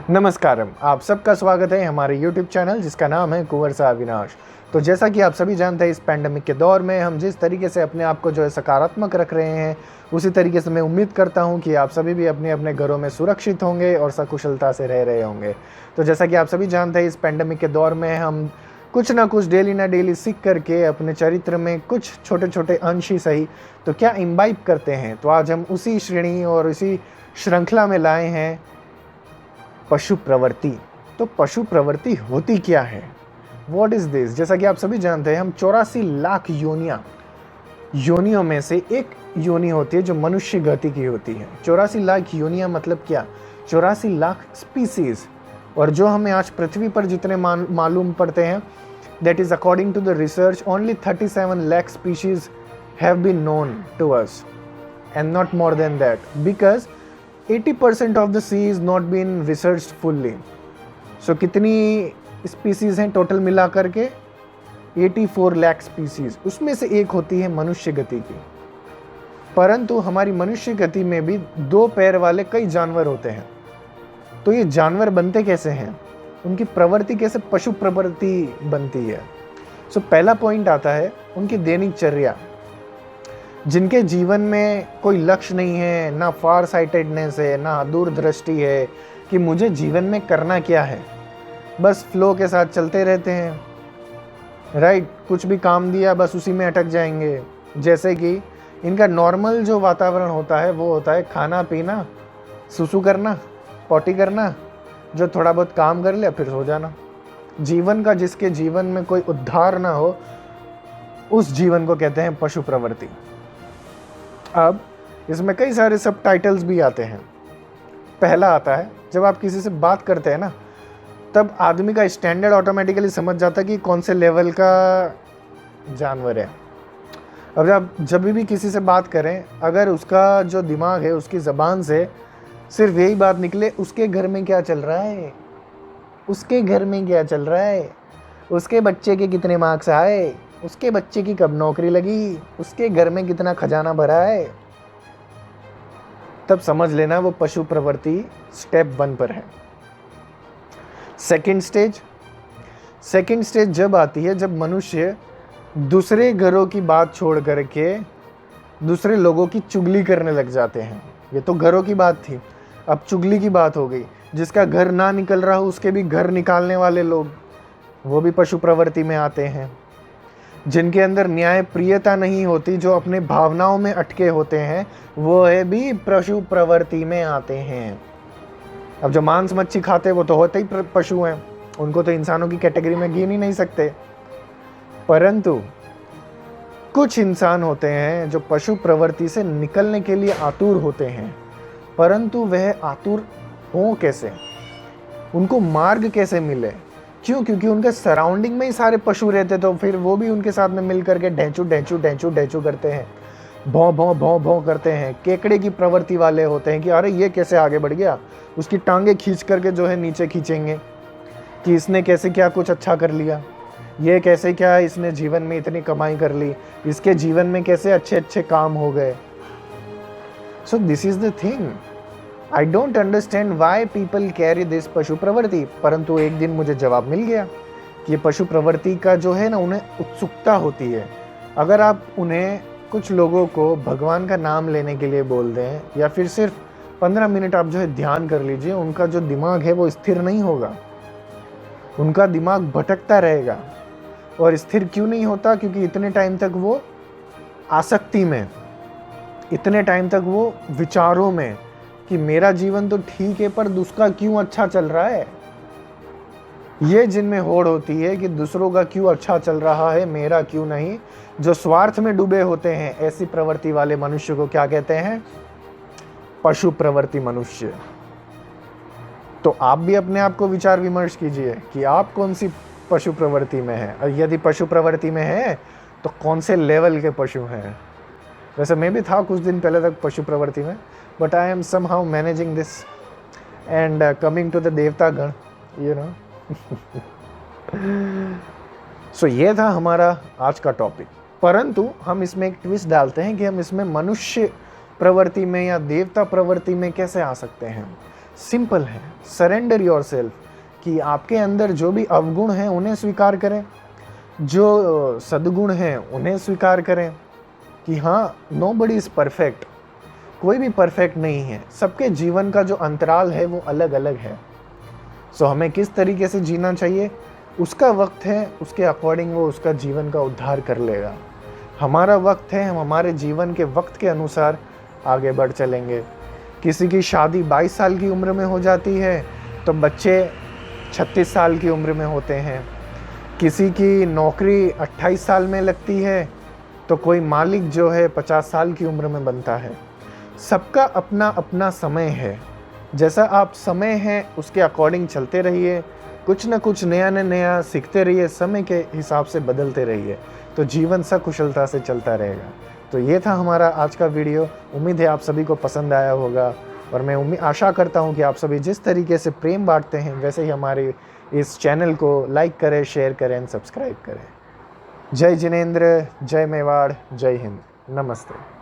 नमस्कारम, आप सबका स्वागत है हमारे YouTube चैनल जिसका नाम है कुंवर सा अविनाश। तो जैसा कि आप सभी जानते हैं, इस पैंडेमिक के दौर में हम जिस तरीके से अपने आप को जो है सकारात्मक रख रहे हैं, उसी तरीके से मैं उम्मीद करता हूं कि आप सभी भी अपने अपने घरों में सुरक्षित होंगे और सकुशलता से रह रहे होंगे। तो जैसा कि आप सभी जानते हैं, इस पैंडेमिक के दौर में हम कुछ ना कुछ डेली ना डेली सीख करके अपने चरित्र में कुछ छोटे छोटे अंश ही सही तो क्या इम्बाइब करते हैं। तो आज हम उसी श्रेणी और उसी श्रृंखला में लाए हैं पशु प्रवृत्ति। तो पशु प्रवृत्ति होती क्या है, व्हाट इज दिस। जैसा कि आप सभी जानते हैं, हम 84 लाख योनियों में से एक योनि होती है जो मनुष्य गति की होती है। 84 लाख योनियां मतलब क्या, 84 लाख स्पीसीज। और जो हमें आज पृथ्वी पर जितने मालूम पड़ते हैं, that is according to the research only 37 lakh species have been known to us and not more than that, because 80% of the sea is not been researched fully. So कितनी स्पीसीज हैं टोटल मिला करके, 84 लाख स्पीसीज। उसमें से एक होती है मनुष्य गति की। परंतु हमारी मनुष्य गति में भी 2 पैर वाले कई जानवर होते हैं। तो ये जानवर बनते कैसे हैं, उनकी प्रवृत्ति कैसे पशु प्रवृत्ति बनती है। सो पहला पॉइंट आता है उनकी दैनिक चर्या। जिनके जीवन में कोई लक्ष्य नहीं है, ना फार साइटेडनेस है, ना दूरदृष्टि है कि मुझे जीवन में करना क्या है, बस फ्लो के साथ चलते रहते हैं। राइट, कुछ भी काम दिया बस उसी में अटक जाएंगे। जैसे कि इनका नॉर्मल जो वातावरण होता है वो होता है खाना पीना, सुसु करना, पॉटी करना, जो थोड़ा बहुत काम कर लिया फिर सो जाना। जीवन का जिसके जीवन में कोई उद्धार ना हो, उस जीवन को कहते हैं पशु प्रवृत्ति। अब इसमें कई सारे सब टाइटल्स भी आते हैं। पहला आता है जब आप किसी से बात करते हैं ना, तब आदमी का स्टैंडर्ड ऑटोमेटिकली समझ जाता है कि कौन से लेवल का जानवर है। अब जब भी किसी से बात करें, अगर उसका जो दिमाग है, उसकी ज़बान से सिर्फ यही बात निकले, उसके घर में क्या चल रहा है, उसके घर में क्या चल रहा है, उसके बच्चे के कितने मार्क्स आए, उसके बच्चे की कब नौकरी लगी, उसके घर में कितना खजाना भरा है, तब समझ लेना वो पशु प्रवृत्ति स्टेप 1 पर है। सेकंड स्टेज जब आती है जब मनुष्य दूसरे घरों की बात छोड़ करके दूसरे लोगों की चुगली करने लग जाते हैं। ये तो घरों की बात थी, अब चुगली की बात हो गई। जिसका घर ना निकल रहा हो उसके भी घर निकालने वाले लोग, वो भी पशु प्रवृत्ति में आते हैं। जिनके अंदर न्याय प्रियता नहीं होती, जो अपने भावनाओं में अटके होते हैं, वो है भी पशु प्रवृत्ति में आते हैं। अब जो मांस मच्छी खाते हैं वो तो होते ही पशु हैं, उनको तो इंसानों की कैटेगरी में गिन ही नहीं सकते। परंतु कुछ इंसान होते हैं जो पशु प्रवृत्ति से निकलने के लिए आतुर होते हैं, परंतु वह आतुर हो कैसे, उनको मार्ग कैसे मिले, क्यों? क्योंकि उनके सराउंडिंग में ही सारे पशु रहते, तो फिर वो भी उनके साथ में मिल करके ढेंचू ढेंचू ढेंचू ढेंचू करते हैं, भौं भौं भौं भौं करते हैं। केकड़े की प्रवृत्ति वाले होते हैं कि अरे ये कैसे आगे बढ़ गया, उसकी टांगे खींच करके जो है नीचे खींचेंगे कि इसने कैसे क्या कुछ अच्छा कर लिया, ये कैसे क्या इसने जीवन में इतनी कमाई कर ली, इसके जीवन में कैसे अच्छे अच्छे काम हो गए। So this is the thing, I don't understand why people carry this पशु प्रवृत्ति। परंतु एक दिन मुझे जवाब मिल गया कि ये पशु प्रवृत्ति का जो है ना, उन्हें उत्सुकता होती है। अगर आप उन्हें, कुछ लोगों को भगवान का नाम लेने के लिए बोल दें, या फिर सिर्फ 15 मिनट आप जो है ध्यान कर लीजिए, उनका जो दिमाग है वो स्थिर नहीं होगा, उनका दिमाग भटकता रहेगा। और स्थिर क्यों नहीं होता? क्योंकि इतने टाइम तक वो आसक्ति में, इतने टाइम तक वो विचारों में कि मेरा जीवन तो ठीक है पर दूसरा क्यों अच्छा चल रहा है। ये जिनमें होड़ होती है कि दूसरों का क्यों अच्छा चल रहा है, मेरा क्यों नहीं। जो स्वार्थ में डूबे होते हैं, ऐसी प्रवृत्ति वाले मनुष्य को क्या कहते हैं? पशु प्रवृत्ति मनुष्य। तो आप भी अपने आप को विचार विमर्श कीजिए कि आप कौन सी पशु प्रवृत्ति में हैं, और यदि पशु प्रवृत्ति में हैं तो कौन से लेवल के पशु हैं। वैसे मैं भी था कुछ दिन पहले तक पशु प्रवृत्ति में, but I am somehow managing this and coming to the देवता गण, यू नो। सो ये था हमारा आज का टॉपिक। परंतु हम इसमें एक ट्विस्ट डालते हैं कि हम इसमें मनुष्य प्रवृत्ति में या देवता प्रवृत्ति में कैसे आ सकते हैं। सिंपल है, सरेंडर योरसेल्फ, कि आपके अंदर जो भी अवगुण हैं उन्हें स्वीकार करें, जो सद्गुण हैं उन्हें स्वीकार करें, कि हाँ नोबडी इज़ परफेक्ट, कोई भी परफेक्ट नहीं है, सबके जीवन का जो अंतराल है वो अलग अलग है। सो हमें किस तरीके से जीना चाहिए, उसका वक्त है, उसके अकॉर्डिंग वो उसका जीवन का उद्धार कर लेगा। हमारा वक्त है, हम हमारे जीवन के वक्त के अनुसार आगे बढ़ चलेंगे। किसी की शादी 22 साल की उम्र में हो जाती है तो बच्चे 36 साल की उम्र में होते हैं। किसी की नौकरी 28 साल में लगती है तो कोई मालिक जो है 50 साल की उम्र में बनता है। सबका अपना अपना समय है। जैसा आप समय है उसके अकॉर्डिंग चलते रहिए, कुछ न कुछ नया न नया सीखते रहिए, समय के हिसाब से बदलते रहिए, तो जीवन सकुशलता से चलता रहेगा। तो ये था हमारा आज का वीडियो। उम्मीद है आप सभी को पसंद आया होगा, और मैं आशा करता हूँ कि आप सभी जिस तरीके से प्रेम बांटते हैं वैसे ही हमारे इस चैनल को लाइक करें, शेयर करें एंड सब्सक्राइब करें। जय जिनेंद्र, जय मेवाड़, जय हिंद, नमस्ते।